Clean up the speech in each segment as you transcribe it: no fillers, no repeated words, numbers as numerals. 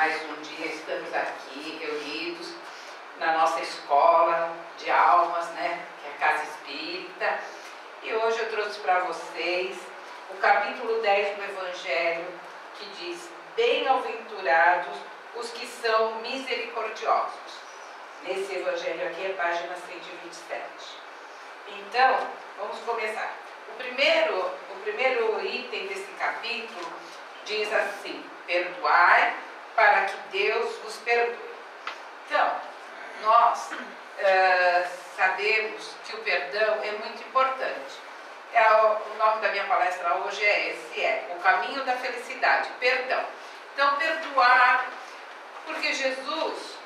mais um dia estamos aqui reunidos na nossa escola de almas, né, que é a Casa Espírita. E hoje eu trouxe para vocês o capítulo 10 do Evangelho, que diz: bem-aventurados os que são misericordiosos. Nesse Evangelho aqui é página 127. Então, vamos começar. O primeiro item desse capítulo diz assim: perdoai para que Deus vos perdoe. Então, nós sabemos que o perdão é muito importante. O nome da minha palestra hoje é esse, o caminho da felicidade, perdão. Então, perdoar, porque Jesus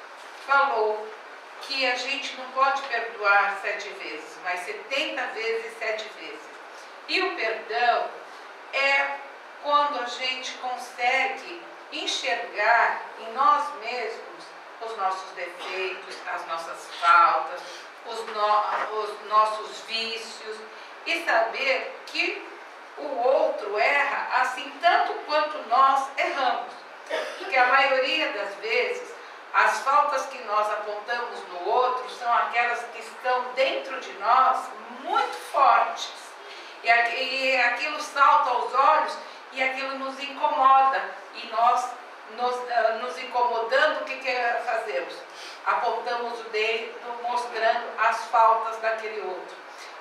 falou que a gente não pode perdoar 7 vezes, mas 70 vezes 7 vezes. E o perdão é quando a gente consegue enxergar em nós mesmos os nossos defeitos, as nossas faltas, os nossos vícios, e saber que o outro erra assim tanto quanto nós erramos. Porque a maioria das vezes as faltas que nós apontamos no outro são aquelas que estão dentro de nós muito fortes. E aquilo salta aos olhos e aquilo nos incomoda. E nós, nos incomodando, o que fazemos? Apontamos o dedo mostrando as faltas daquele outro.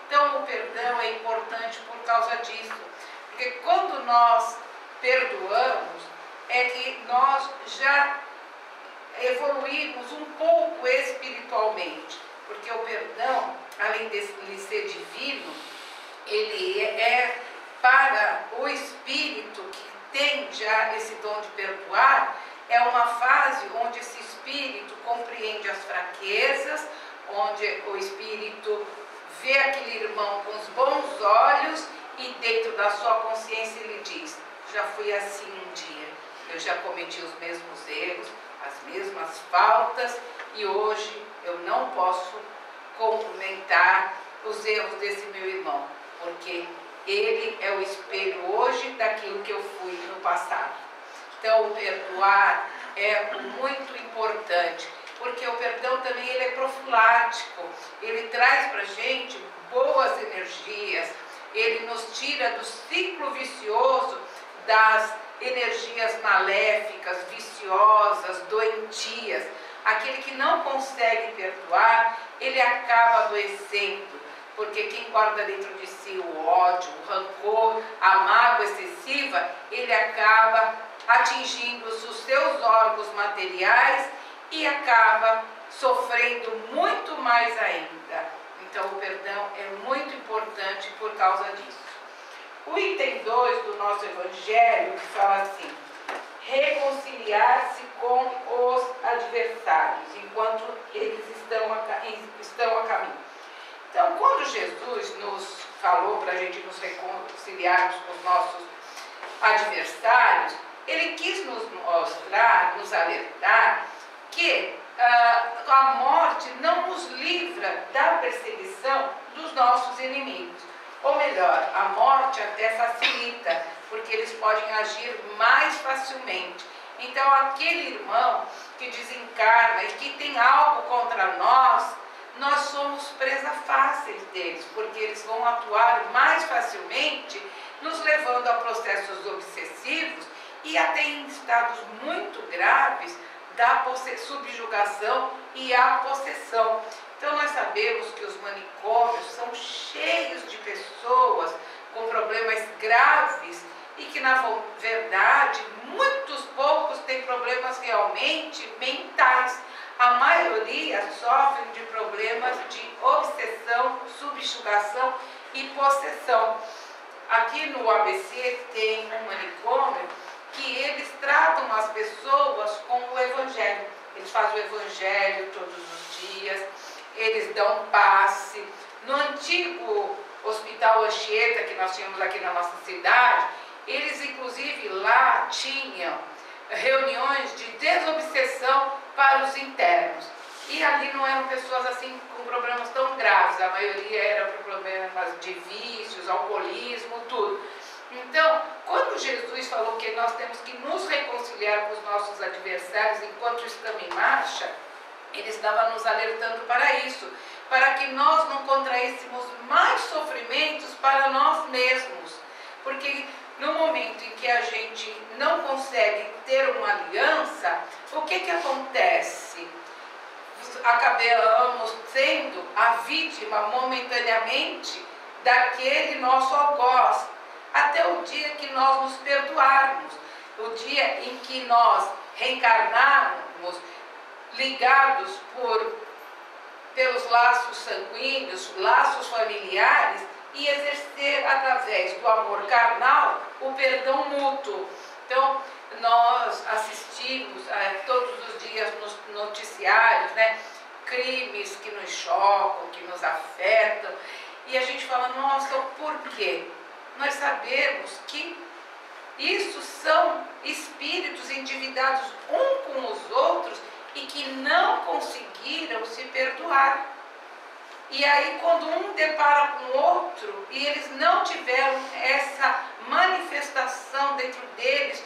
Então o perdão é importante por causa disso. Porque quando nós perdoamos, é que nós já evoluímos um pouco espiritualmente, porque o perdão, além de ser divino, ele é para o espírito que tem já esse dom de perdoar, é uma fase onde esse espírito compreende as fraquezas, onde o espírito vê aquele irmão com os bons olhos e dentro da sua consciência ele diz: já fui assim um dia, eu já cometi os mesmos erros, as mesmas faltas, e hoje eu não posso comentar os erros desse meu irmão, porque ele é o espelho hoje daquilo que eu fui no passado. Então o perdoar é muito importante, porque o perdão também ele é profilático, ele traz para a gente boas energias, ele nos tira do ciclo vicioso das energias maléficas, viciosas, doentias. Aquele que não consegue perdoar, ele acaba adoecendo, porque quem guarda dentro de si o ódio, o rancor, a mágoa excessiva, ele acaba atingindo os seus órgãos materiais e acaba sofrendo muito mais ainda. Então o perdão é muito importante por causa disso. O item 2 do nosso Evangelho fala assim: reconciliar-se com os adversários, enquanto eles estão a caminho. Então, quando Jesus nos falou para a gente nos reconciliarmos com os nossos adversários, ele quis nos mostrar, nos alertar, que a morte não nos livra da perseguição dos nossos inimigos. Ou melhor, a morte até facilita, porque eles podem agir mais facilmente. Então, aquele irmão que desencarna e que tem algo contra nós somos presa fácil deles, porque eles vão atuar mais facilmente, nos levando a processos obsessivos e até em estados muito graves da subjugação e a possessão. Então nós sabemos que os manicômios são cheios de pessoas com problemas graves e que na verdade muitos poucos têm problemas realmente mentais. A maioria sofre de problemas de obsessão, subjugação e possessão. Aqui no ABC tem um manicômio que eles tratam as pessoas com o Evangelho. Eles fazem o Evangelho todos os dias, eles dão passe. No antigo Hospital Anchieta, que nós tínhamos aqui na nossa cidade, eles inclusive lá tinham reuniões de desobsessão para os internos. E ali não eram pessoas assim com problemas tão graves, a maioria era por problemas de vícios, alcoolismo, tudo. Então, quando Jesus falou que nós temos que nos reconciliar com os nossos adversários enquanto estamos em marcha, ele estava nos alertando para isso, para que nós não contraíssemos mais sofrimentos para nós mesmos. Porque no momento em que a gente não consegue ter uma aliança, o que acontece? Acabamos sendo a vítima momentaneamente daquele nosso algoz, até o dia que nós nos perdoarmos, o dia em que nós reencarnarmos, ligados pelos laços sanguíneos, laços familiares, e exercer através do amor carnal o perdão mútuo. Então, nós assistimos todos os dias nos noticiários, né, crimes que nos chocam, que nos afetam, e a gente fala, nossa, por quê? Nós sabemos que isso são espíritos endividados um com os outros e que não conseguiram se perdoar. E aí, quando um depara com o outro e eles não tiveram essa manifestação dentro deles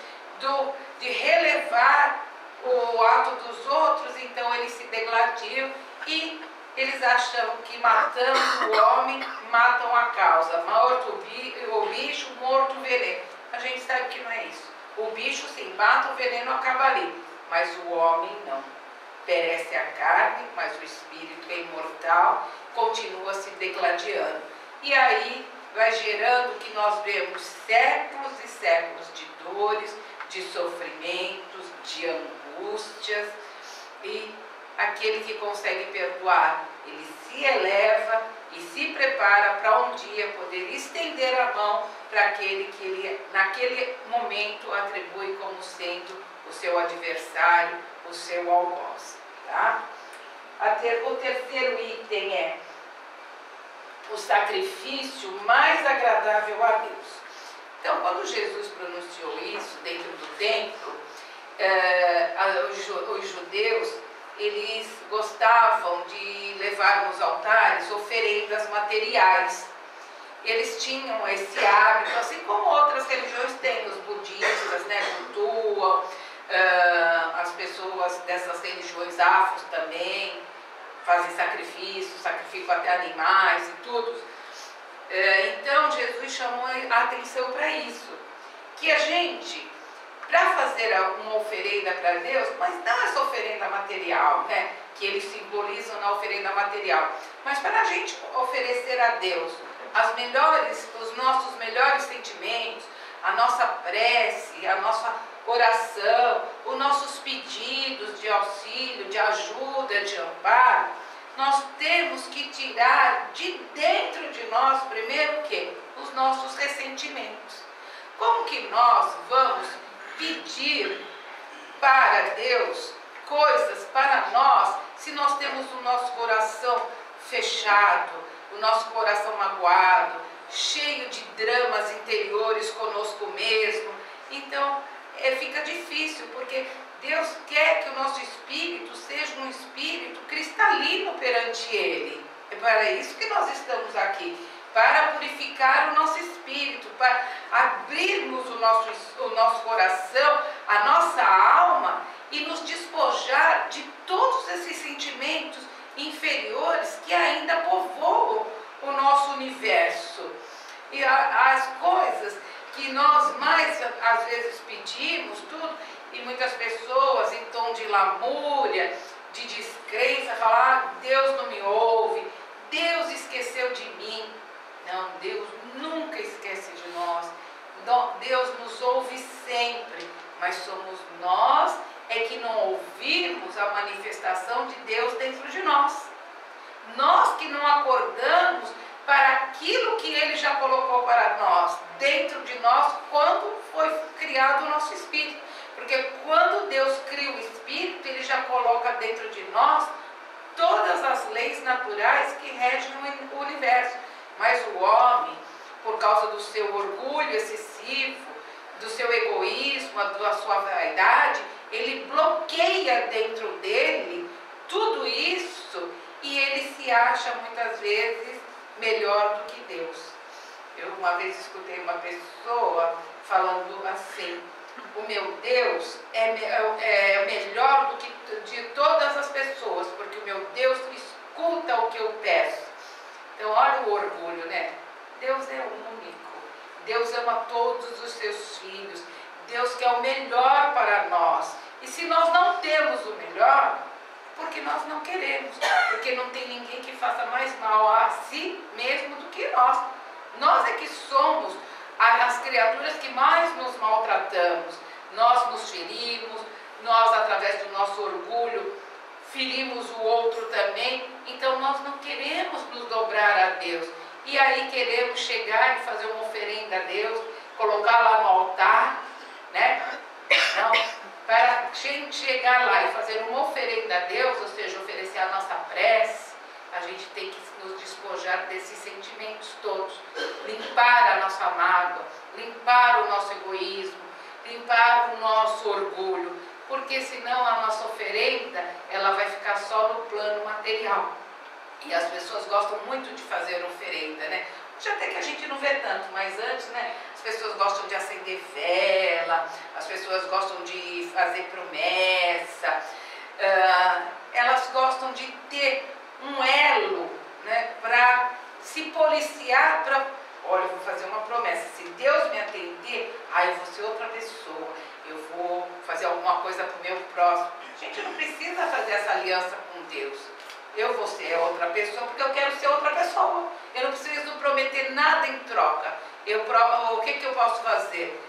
de relevar o ato dos outros, então eles se degladiam e eles acham que matando o homem, matam a causa. Morto o bicho, morto o veneno. A gente sabe que não é isso. O bicho sim, mata o veneno, acaba ali. Mas o homem não. Perece a carne, mas o espírito é imortal, continua se degladiando. E aí vai gerando que nós vemos séculos e séculos de dores, de sofrimentos, de angústias, e aquele que consegue perdoar, ele se eleva e se prepara para um dia poder estender a mão para aquele que ele, naquele momento, atribui como sendo o seu adversário, o seu algoz. Tá? O terceiro item é o sacrifício mais agradável a Deus. Então, quando Jesus pronunciou isso dentro do templo, os judeus, eles gostavam de levar nos altares oferendas materiais. Eles tinham esse hábito, assim como outras religiões têm, os budistas, né, cultuam, as pessoas dessas religiões afros também fazem sacrifício, sacrificam até animais e tudo. Então Jesus chamou a atenção para isso, que a gente, para fazer uma oferenda para Deus, mas não essa oferenda material, né, que eles simbolizam na oferenda material, mas para a gente oferecer a Deus os nossos melhores sentimentos, a nossa prece, a nossa oração, os nossos pedidos de auxílio, de ajuda, de amparo, nós temos que tirar de dentro de nós, primeiro o quê? Os nossos ressentimentos. Como que nós vamos pedir para Deus coisas para nós se nós temos o nosso coração fechado, o nosso coração magoado, cheio de dramas interiores conosco mesmo? Então, fica difícil, porque Deus quer que o nosso espírito seja um espírito cristalino perante Ele. É para isso que nós estamos aqui, para purificar o nosso espírito, para abrirmos o nosso coração, a nossa alma e nos despojar de todos esses sentimentos inferiores que ainda povoam o nosso universo. E as coisas que nós mais às vezes pedimos, tudo, e muitas pessoas em tom de lamúria, de descrença, falam, Deus não me ouve, Deus esqueceu de mim. Não, Deus nunca esquece de nós. Deus nos ouve sempre, mas somos nós que não ouvimos a manifestação de Deus dentro de nós. Nós que não acordamos para aquilo que Ele já colocou para nós, dentro de nós, quando foi criado o nosso espírito. Porque quando Deus cria o espírito, Ele já coloca dentro de nós todas as leis naturais que regem o universo. Mas o homem, por causa do seu orgulho excessivo, do seu egoísmo, da sua vaidade, ele bloqueia dentro dele tudo isso e ele se acha muitas vezes melhor do que Deus. Eu uma vez escutei uma pessoa falando assim: o meu Deus é melhor do que de todas as pessoas, porque o meu Deus escuta o que eu peço. Então olha o orgulho, né? Deus é único, Deus ama todos os seus filhos, Deus quer o melhor para nós. E se nós não temos o melhor, porque nós não queremos, porque não tem ninguém que faça mais mal a si mesmo do que nós. Nós é que somos as criaturas que mais nos maltratamos. Nós nos ferimos, nós através do nosso orgulho ferimos o outro também. Então nós não queremos nos dobrar a Deus. E aí queremos chegar e fazer uma oferenda a Deus, colocar lá no altar, né? Não, para chegar lá e fazer uma oferenda a Deus, ou seja, oferecer a nossa prece, a gente tem que nos despojar desses sentimentos todos, limpar a nossa mágoa, limpar o nosso egoísmo, limpar o nosso orgulho, porque senão a nossa oferenda, ela vai ficar só no plano material. E as pessoas gostam muito de fazer oferenda, né? Hoje até que a gente não vê tanto, mas antes, né? As pessoas gostam de acender vela, as pessoas gostam de fazer promessa, elas gostam de ter um elo, né? Para se policiar, para... Olha, eu vou fazer uma promessa, se Deus me atender, eu vou ser outra pessoa, eu vou fazer alguma coisa para o meu próximo. A gente não precisa fazer essa aliança com Deus. Eu vou ser outra pessoa porque eu quero ser outra pessoa. Eu não preciso prometer nada em troca. O que eu posso fazer?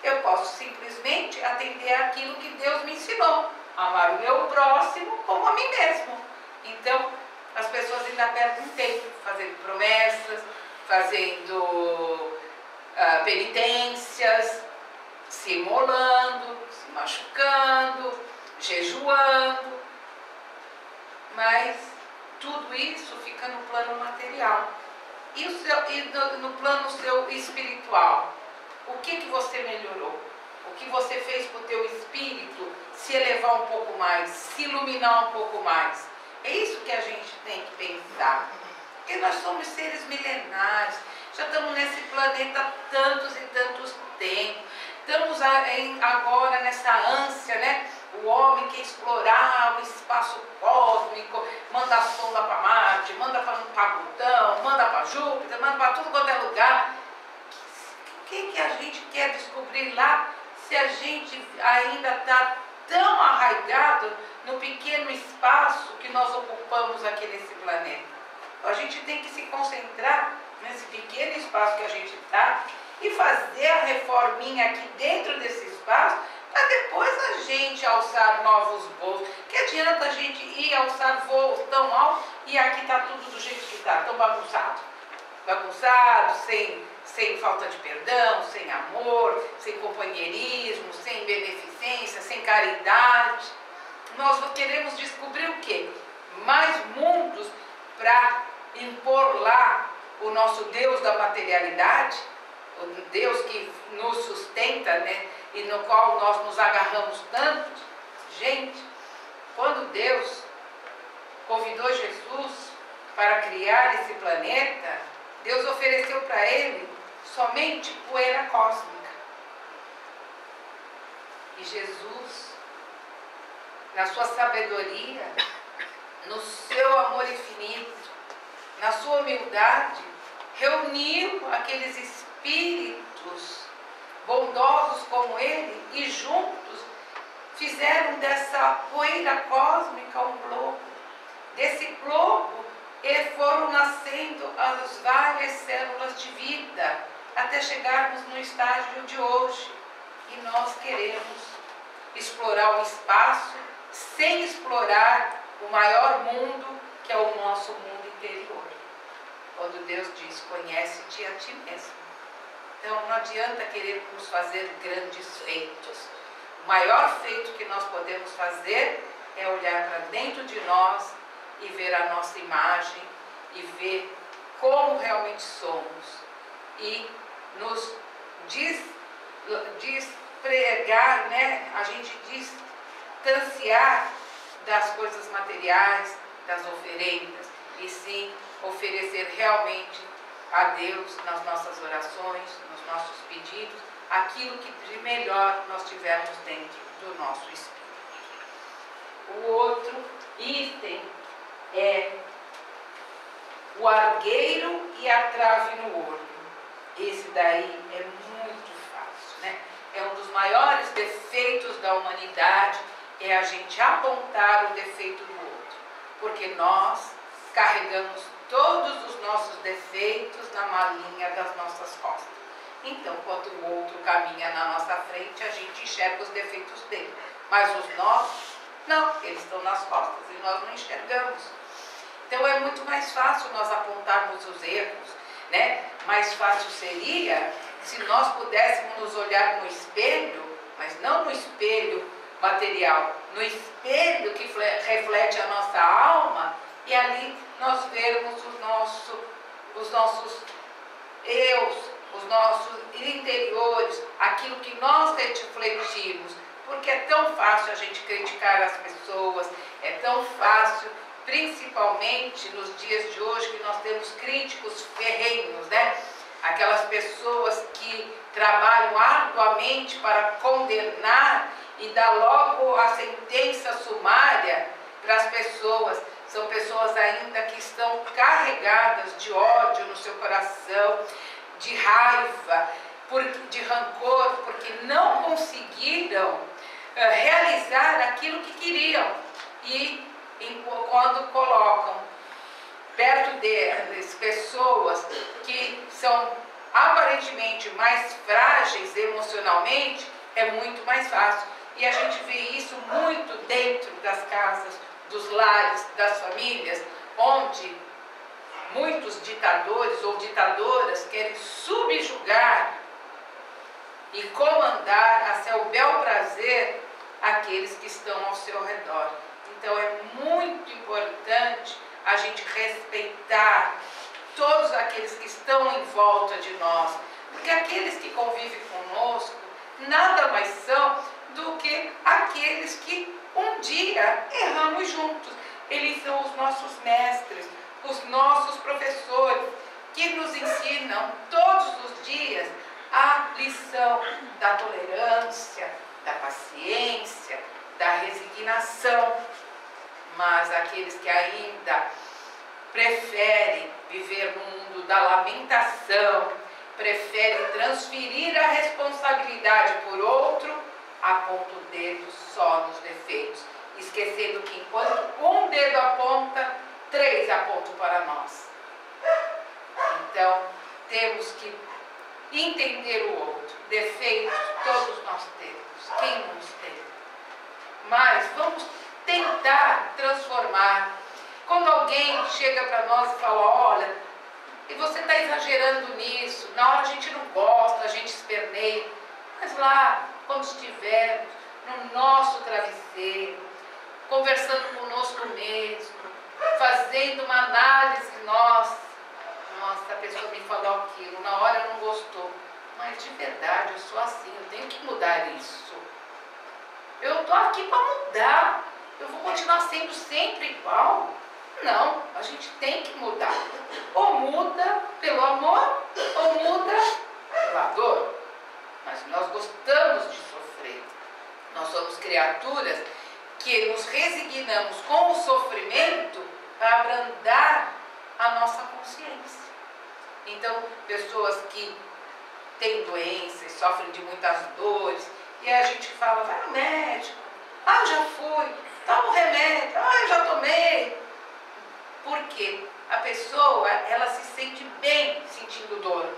Eu posso simplesmente atender aquilo que Deus me ensinou. Amar o meu próximo como a mim mesmo. Então, as pessoas ainda perdem tempo fazendo promessas, fazendo penitências, se imolando, se machucando, jejuando. Mas tudo isso fica no plano material. E no plano seu espiritual? O que você melhorou? O que você fez para o teu espírito se elevar um pouco mais, se iluminar um pouco mais? É isso que a gente tem que pensar. Porque nós somos seres milenares, já estamos nesse planeta há tantos e tantos tempos. Estamos agora nessa ânsia, né? O homem quer explorar o espaço cósmico, manda sonda para Marte, manda para Plutão, manda para Júpiter, manda para tudo quanto é lugar. O que a gente quer descobrir lá se a gente ainda está tão arraigado no pequeno espaço que nós ocupamos aqui nesse planeta? A gente tem que se concentrar nesse pequeno espaço que a gente está e fazer a reforminha aqui dentro desse espaço, para depois a gente alçar novos voos. Que adianta a gente ir alçar voos tão altos e aqui está tudo do jeito que está, tão bagunçado. Bagunçado, sem falta de perdão, sem amor, sem companheirismo, sem beneficência, sem caridade. Nós queremos descobrir o quê? Mais mundos para impor lá o nosso Deus da materialidade, o Deus que nos sustenta, né? E no qual nós nos agarramos tanto. Gente, quando Deus convidou Jesus para criar esse planeta, Deus ofereceu para ele somente poeira cósmica. E Jesus, na sua sabedoria, no seu amor infinito, na sua humildade, reuniu aqueles espíritos bondosos como ele e juntos fizeram dessa poeira cósmica um globo. Desse globo foram nascendo as várias células de vida até chegarmos no estágio de hoje. E nós queremos explorar o espaço sem explorar o maior mundo, que é o nosso mundo interior. Quando Deus diz, conhece-te a ti mesmo. Então não adianta querermos fazer grandes feitos. O maior feito que nós podemos fazer é olhar para dentro de nós e ver a nossa imagem e ver como realmente somos. E nos despregar, né? A gente distanciar das coisas materiais, das oferendas, e sim oferecer realmente a Deus nas nossas orações, nos nossos pedidos, aquilo que de melhor nós tivermos dentro do nosso espírito. O outro item é o argueiro e a trave no olho. Esse daí é muito fácil, né? É um dos maiores defeitos da humanidade, é a gente apontar o defeito do outro, porque nós carregamos todos os nossos defeitos na malinha das nossas costas. Então, quando o outro caminha na nossa frente, a gente enxerga os defeitos dele, mas os nossos, não, eles estão nas costas e nós não enxergamos. Então, é muito mais fácil nós apontarmos os erros, né? Mais fácil seria se nós pudéssemos nos olhar no espelho, mas não no espelho material, no espelho que reflete a nossa alma, e ali nós vermos os nossos eus, os nossos interiores, aquilo que nós refletimos, porque é tão fácil a gente criticar as pessoas, é tão fácil, principalmente nos dias de hoje, que nós temos críticos ferrenhos, né? Aquelas pessoas que trabalham arduamente para condenar e dar logo a sentença sumária para as pessoas. São pessoas ainda que estão carregadas de ódio no seu coração, de raiva, de rancor, porque não conseguiram realizar aquilo que queriam. E quando colocam perto deles pessoas que são aparentemente mais frágeis emocionalmente, é muito mais fácil. E a gente vê isso muito dentro das casas, dos lares, das famílias, onde muitos ditadores ou ditadoras querem subjugar e comandar a seu bel prazer aqueles que estão ao seu redor. Então é muito importante a gente respeitar todos aqueles que estão em volta de nós, porque aqueles que convivem conosco nada mais são do que aqueles que um dia erramos juntos. Eles são os nossos mestres, os nossos professores, que nos ensinam todos os dias a lição da tolerância, da paciência, da resignação. Mas aqueles que ainda preferem viver no mundo da lamentação, preferem transferir a responsabilidade por outro, apontam o dedo só nos defeitos, esquecendo que enquanto um dedo aponta, 3 apontam para nós. Então, temos que entender o outro. Defeitos todos nós temos, quem não os tem? Mas vamos tentar transformar. Quando alguém chega para nós e fala, olha, e você está exagerando nisso, na hora a gente não gosta, a gente esperneia, mas lá, quando estivermos no nosso travesseiro, conversando conosco mesmo, fazendo uma análise nossa, a pessoa me falou aquilo, na hora não gostou, mas de verdade eu sou assim, eu tenho que mudar isso. Eu estou aqui para mudar, eu vou continuar sendo sempre igual? Não, a gente tem que mudar. Ou muda pelo amor, ou muda pela dor. Mas nós gostamos de sofrer. Nós somos criaturas que nos resignamos com o sofrimento para abrandar a nossa consciência. Então, pessoas que têm doenças, sofrem de muitas dores, e a gente fala, vai no médico, já fui, toma um remédio, eu já tomei. Por quê? A pessoa, ela se sente bem sentindo dor.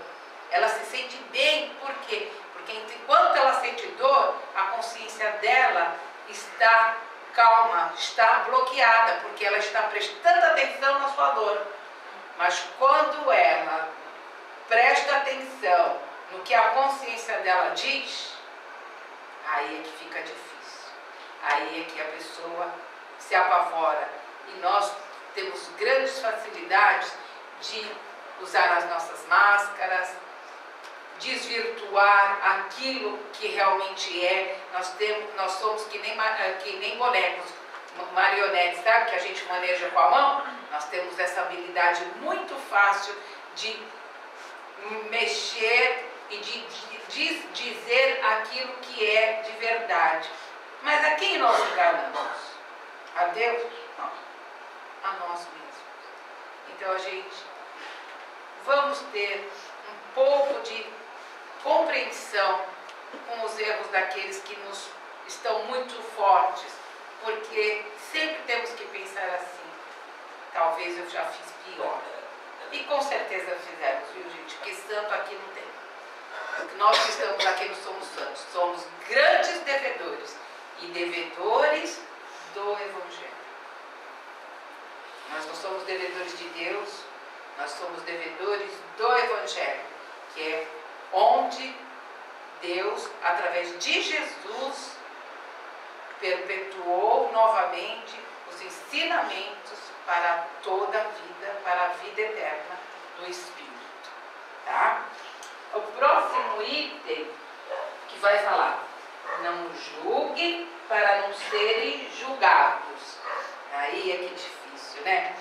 Ela se sente bem, por quê? Porque enquanto ela sente dor, a consciência dela está calma, está bloqueada, porque ela está prestando atenção na sua dor. Mas quando ela presta atenção no que a consciência dela diz, aí é que fica difícil. Aí é que a pessoa se apavora. E nós temos grandes facilidades de usar as nossas máscaras, desvirtuar aquilo que realmente é. Nós somos que nem bonecos, marionetes, sabe? Que a gente maneja com a mão. Nós temos essa habilidade muito fácil de mexer e de dizer aquilo que é de verdade. Mas a quem nós enganamos? A Deus? Não. A nós mesmos. Então vamos ter um pouco de compreensão com os erros daqueles que nos estão muito fortes, porque sempre temos que pensar assim, talvez eu já fiz pior. E com certeza fizemos, viu, gente? Porque santo aqui não tem. Porque nós que estamos aqui não somos santos, somos grandes devedores e devedores do Evangelho. Nós não somos devedores de Deus, nós somos devedores do Evangelho, que é onde Deus, através de Jesus, perpetuou novamente os ensinamentos para toda a vida, para a vida eterna do Espírito. Tá? O próximo item que vai falar: não julguem para não serem julgados. Aí é que difícil, né?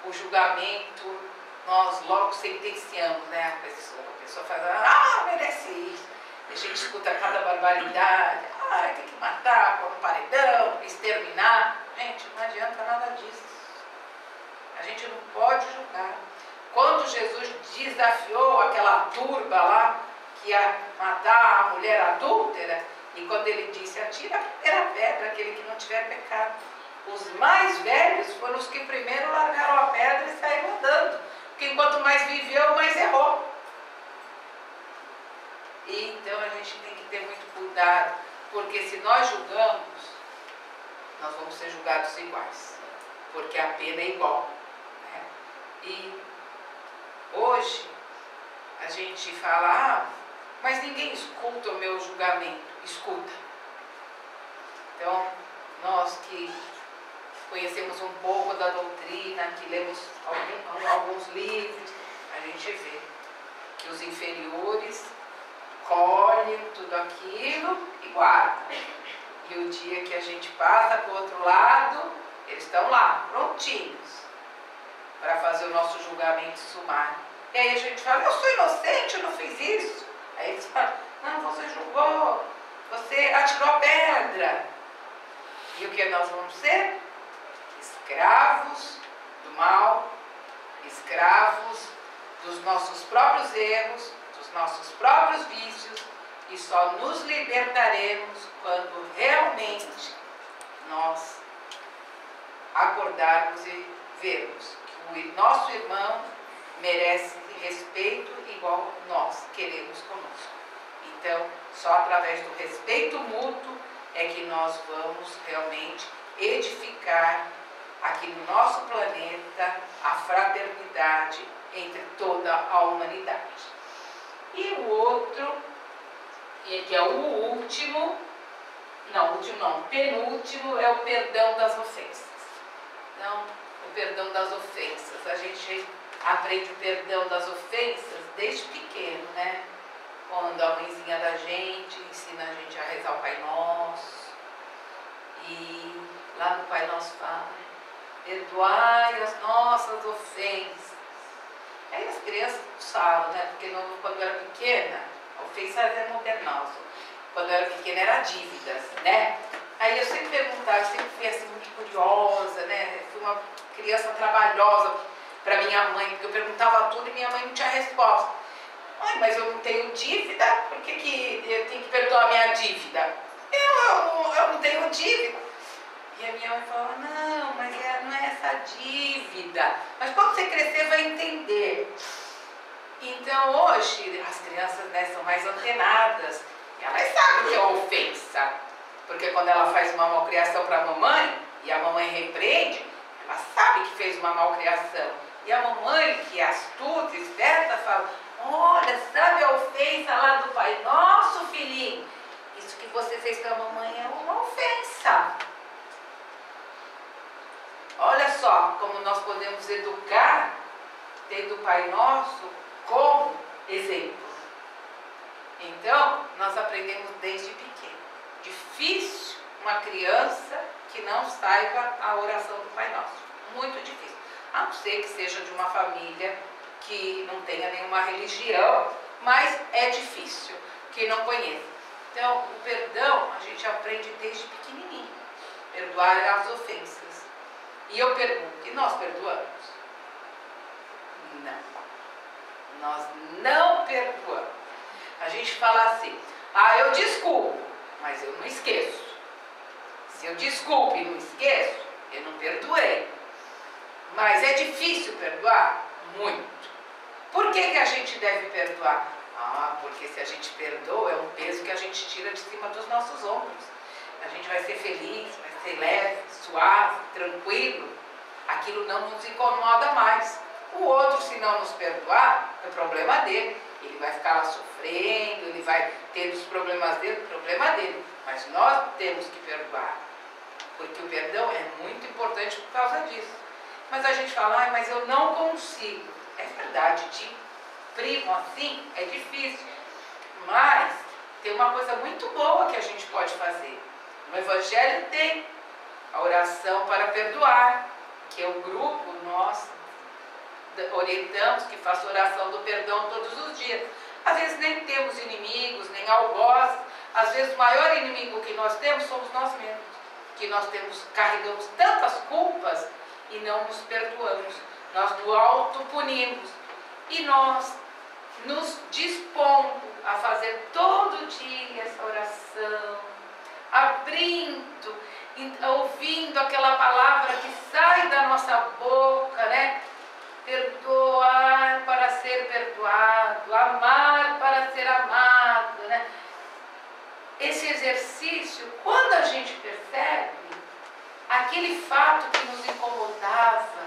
O julgamento, nós logo sentenciamos, né? A pessoa faz, merece isso. A gente escuta cada barbaridade, tem que matar, pôr no paredão, exterminar. Gente, não adianta nada disso. A gente não pode julgar. Quando Jesus desafiou aquela turba lá, que ia matar a mulher adúltera, e quando ele disse, atira a primeira pedra, aquele que não tiver pecado. Os mais velhos foram os que primeiro largaram a pedra e saíram andando. Porque enquanto mais viveu, mais errou. E então a gente tem que ter muito cuidado, porque se nós julgamos, nós vamos ser julgados iguais, porque a pena é igual, né? E hoje a gente fala, mas ninguém escuta o meu julgamento. Escuta. Então, nós que conhecemos um pouco da doutrina, que lemos alguns livros, a gente vê que os inferiores colhem tudo aquilo e guardam. E o dia que a gente passa para o outro lado, eles estão lá, prontinhos, para fazer o nosso julgamento sumário. E aí a gente fala, eu sou inocente, eu não fiz isso. Aí eles falam, não, você julgou, você atirou a pedra. E o que nós vamos ser? Escravos do mal, escravos dos nossos próprios erros, dos nossos próprios vícios, e só nos libertaremos quando realmente nós acordarmos e vermos que o nosso irmão merece respeito igual nós queremos conosco. Então, só através do respeito mútuo é que nós vamos realmente edificar aqui no nosso planeta a fraternidade entre toda a humanidade. E o outro, que é o penúltimo, é o perdão das ofensas. Então, o perdão das ofensas, a gente aprende o perdão das ofensas desde pequeno, né? Quando a mãezinha da gente ensina a gente a rezar o Pai Nosso. E lá no Pai Nosso fala, perdoai as nossas ofensas. Aí as crianças falam, né? Porque quando eu era pequena, ofensa era modernosa. Quando eu era pequena era dívidas, né? Aí eu sempre perguntava, eu sempre fui assim muito curiosa, né? Eu fui uma criança trabalhosa para minha mãe, porque eu perguntava tudo e minha mãe não tinha resposta. Mãe, mas eu não tenho dívida, por que eu tenho que perdoar a minha dívida? Eu não tenho dívida. E a minha mãe falava, não, mas não é essa dívida. Mas quando você crescer vai entender. Então hoje as crianças, né, são mais antenadas. Elas sabem o que é ofensa. Porque quando ela faz uma malcriação para a mamãe, e a mamãe repreende, ela sabe que fez uma malcriação. E a mamãe, que é astuta, esperta, fala, olha, sabe a ofensa lá do Pai Nosso, filhinho? Isso que você fez com a mamãe é uma ofensa. Olha só como nós podemos educar, tendo o Pai Nosso como exemplo. Então, nós aprendemos desde pequeno. Difícil uma criança que não saiba a oração do Pai Nosso. Muito difícil. A não ser que seja de uma família que não tenha nenhuma religião, mas é difícil, quem não conhece. Então, o perdão a gente aprende desde pequenininho, perdoar as ofensas. E eu pergunto, e nós perdoamos? Não. Nós não perdoamos. A gente fala assim, eu desculpo, mas eu não esqueço. Se eu desculpo e não esqueço, eu não perdoei. Mas é difícil perdoar? Muito. Por que a gente deve perdoar? Porque se a gente perdoa, é um peso que a gente tira de cima dos nossos ombros. A gente vai ser feliz, vai ser leve, suave, tranquilo. Aquilo não nos incomoda mais. O outro, se não nos perdoar, é problema dele. Ele vai ficar lá sofrendo, ele vai ter os problemas dele, problema dele. Mas nós temos que perdoar. Porque o perdão é muito importante por causa disso. Mas a gente fala, mas eu não consigo. É verdade, de primo assim é difícil. Mas tem uma coisa muito boa que a gente pode fazer. No Evangelho tem a oração para perdoar, que é um grupo, nós orientamos que faça oração do perdão todos os dias. Às vezes nem temos inimigos, nem algozes. Às vezes o maior inimigo que nós temos somos nós mesmos. Que nós carregamos tantas culpas e não nos perdoamos. Nós nos autopunimos. E nós nos dispondo a fazer todo dia essa oração, abrindo, ouvindo aquela palavra que sai da nossa boca, né? Perdoar para ser perdoado, amar para ser amado, né? Esse exercício, quando a gente percebe aquele fato que nos incomodava,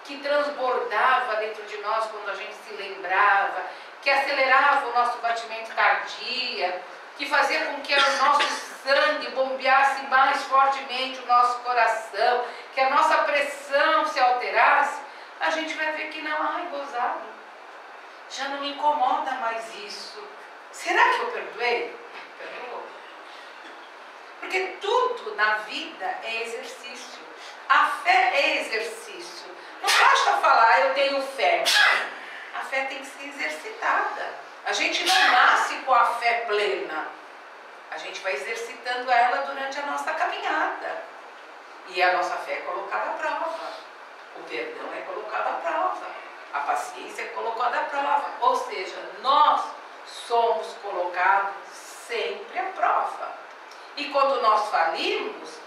que transbordava dentro de nós quando a gente se lembrava, que acelerava o nosso batimento cardíaco, que fazia com que o nosso sangue bombeasse mais fortemente o nosso coração, que a nossa pressão se alterasse, a gente vai ver que não, gozado, já não me incomoda mais isso. Será que eu perdoei? Perdoou. Porque tudo na vida é exercício. A fé é exercício. Não basta falar, eu tenho fé. A fé tem que ser exercitada. A gente não nasce com a fé plena. A gente vai exercitando ela durante a nossa caminhada. E a nossa fé é colocada à prova. O perdão é colocado à prova. A paciência é colocada à prova. Ou seja, nós somos colocados sempre à prova. E quando nós falimos,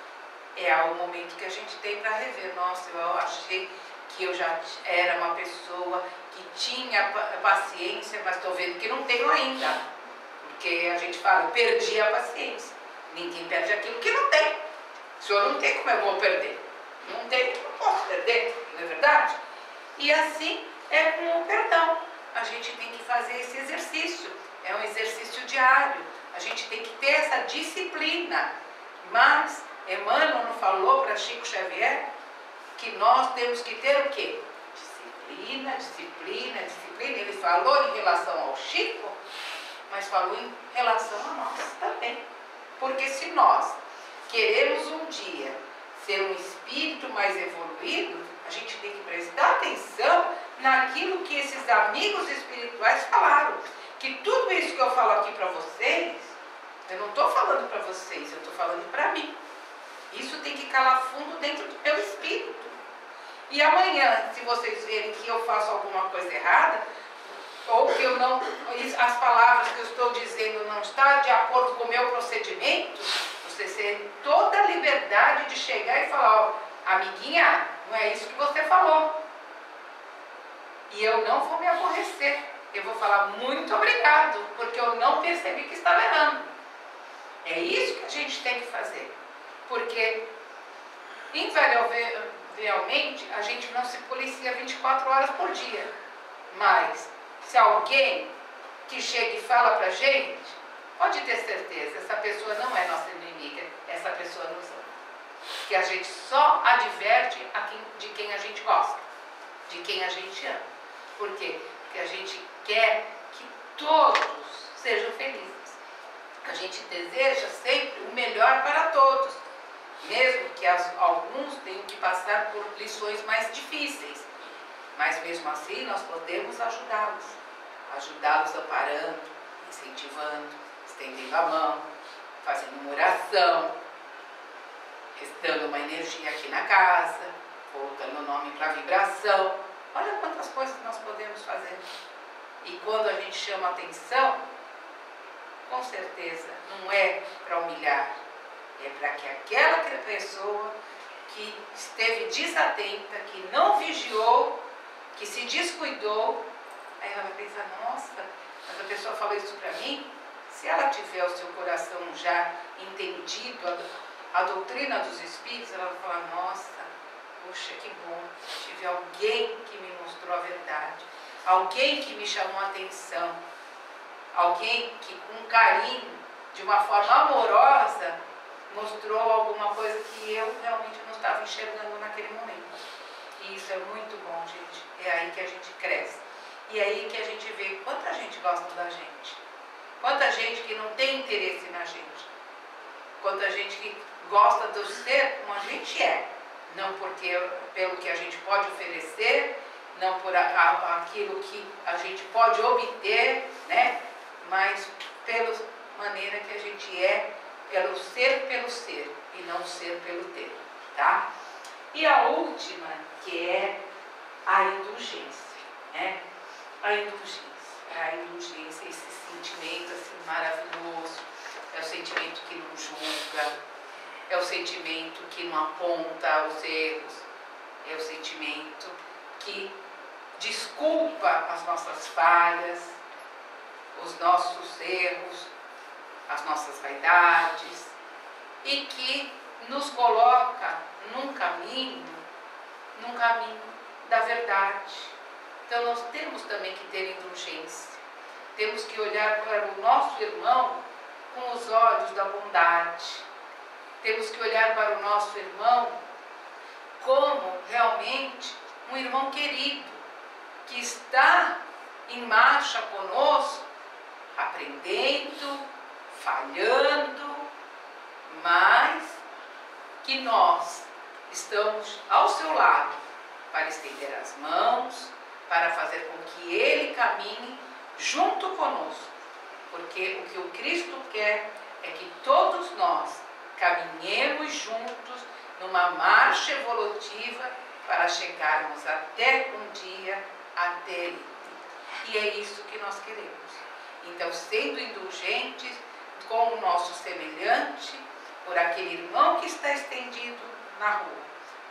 é o momento que a gente tem para rever. Nossa, eu achei que eu já era uma pessoa que tinha paciência, mas estou vendo que não tenho ainda. Porque a gente fala, eu perdi a paciência. Ninguém perde aquilo que não tem. Se eu não tenho, como eu vou perder? Não tem, não posso perder, não é verdade? E assim é com o perdão. A gente tem que fazer esse exercício. É um exercício diário. A gente tem que ter essa disciplina. Mas Emmanuel não falou para Chico Xavier que nós temos que ter o quê? Disciplina, disciplina, disciplina. Ele falou em relação ao Chico, mas falou em relação a nós também. Porque se nós queremos um dia ser um espírito mais evoluído, a gente tem que prestar atenção naquilo que esses amigos espirituais falaram. Que tudo isso que eu falo aqui para vocês, eu não estou falando para vocês, eu estou falando para mim. Isso tem que calar fundo dentro do meu espírito. E amanhã, se vocês verem que eu faço alguma coisa errada, ou que eu não, as palavras que eu estou dizendo não estão de acordo com o meu procedimento, vocês têm toda a liberdade de chegar e falar, amiguinha, não é isso que você falou. E eu não vou me aborrecer. Eu vou falar muito obrigado, porque eu não percebi que estava errando. É isso que a gente tem que fazer. Porque, invariavelmente, a gente não se policia 24 horas por dia. Mas, se alguém que chega e fala pra gente, pode ter certeza, essa pessoa não é nossa inimiga, essa pessoa nos ama. Que a gente só adverte de quem a gente gosta, de quem a gente ama. Por quê? Porque a gente quer que todos sejam felizes. A gente deseja sempre o melhor para todos, mesmo que alguns tenham que passar por lições mais difíceis. Mas mesmo assim nós podemos ajudá-los. Ajudá-los amparando, incentivando, estendendo a mão, fazendo uma oração, dando uma energia aqui na casa, colocando o nome para vibração. Olha quantas coisas nós podemos fazer. E quando a gente chama atenção, com certeza não é para humilhar, é para que aquela pessoa que esteve desatenta, que não vigiou, que se descuidou, aí ela vai pensar, nossa, mas a pessoa falou isso para mim. Se ela tiver o seu coração já entendido a doutrina dos Espíritos, ela vai falar, nossa, poxa, que bom, tive alguém que me mostrou a verdade, alguém que me chamou a atenção, alguém que com carinho, de uma forma amorosa, mostrou alguma coisa que eu realmente não estava enxergando naquele momento. E isso é muito bom, gente. É aí que a gente cresce. E é aí que a gente vê quanta gente gosta da gente. Quanta gente que não tem interesse na gente. Quanta gente que gosta do ser como a gente é. Não porque, pelo que a gente pode oferecer, não por aquilo que a gente pode obter, né? Mas pela maneira que a gente é, pelo ser e não ser pelo ter, tá? E a última, que é a indulgência, né? A indulgência, esse sentimento assim maravilhoso, é o sentimento que não julga, é o sentimento que não aponta os erros, é o sentimento que desculpa as nossas falhas, os nossos erros, as nossas vaidades, e que nos coloca num caminho da verdade. Então nós temos também que ter indulgência, temos que olhar para o nosso irmão com os olhos da bondade, temos que olhar para o nosso irmão como realmente um irmão querido, que está em marcha conosco, aprendendo, falhando, mas que nós estamos ao seu lado para estender as mãos, para fazer com que ele caminhe junto conosco. Porque o que o Cristo quer é que todos nós caminhemos juntos numa marcha evolutiva para chegarmos até um dia até ele. E é isso que nós queremos. Então, sendo indulgentes com o nosso semelhante, por aquele irmão que está estendido na rua,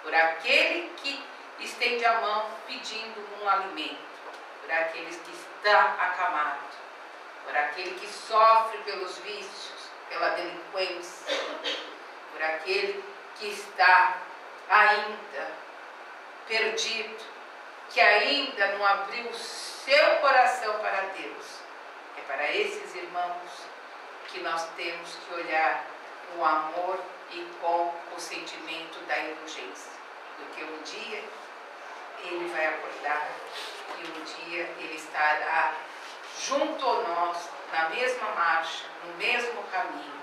por aquele que estende a mão pedindo um alimento, por aqueles que está acamado, por aquele que sofre pelos vícios, pela delinquência, por aquele que está ainda perdido, que ainda não abriu o seu coração para Deus. É para esses irmãos que nós temos que olhar com amor e com o sentimento da indulgência. Porque um dia ele vai acordar e um dia ele estará junto a nós, na mesma marcha, no mesmo caminho,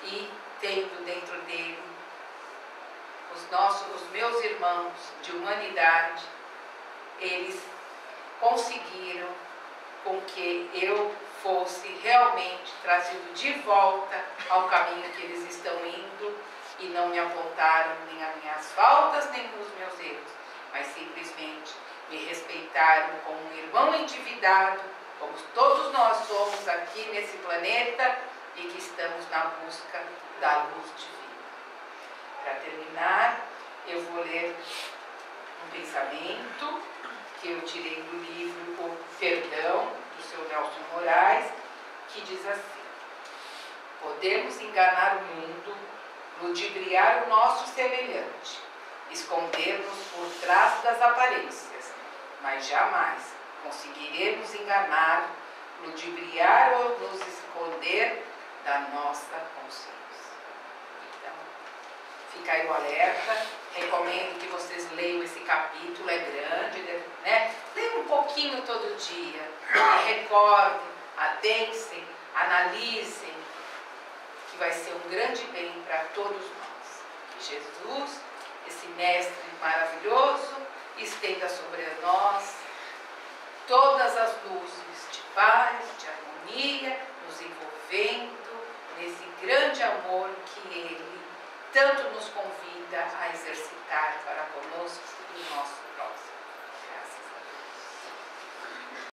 e tendo dentro dele os meus irmãos de humanidade, eles conseguiram com que eu fosse realmente trazido de volta ao caminho que eles estão indo, e não me apontaram nem as minhas faltas, nem os meus erros, mas simplesmente me respeitaram como um irmão endividado, como todos nós somos aqui nesse planeta e que estamos na busca da luz divina. Para terminar, eu vou ler um pensamento que eu tirei do livro O Perdão, do seu Nelson Moraes, que diz assim: podemos enganar o mundo, ludibriar o nosso semelhante, esconder-nos por trás das aparências, mas jamais conseguiremos enganar, ludibriar ou nos esconder da nossa consciência. Então, fica aí o alerta. Recomendo que vocês leiam esse capítulo, é grande, né? Leiam um pouquinho todo dia, e recordem, adensem, analisem, que vai ser um grande bem para todos nós. Que Jesus, esse mestre maravilhoso, estenda sobre nós todas as luzes de paz, de harmonia, nos envolvendo nesse grande amor que Ele tanto nos convida a exercitar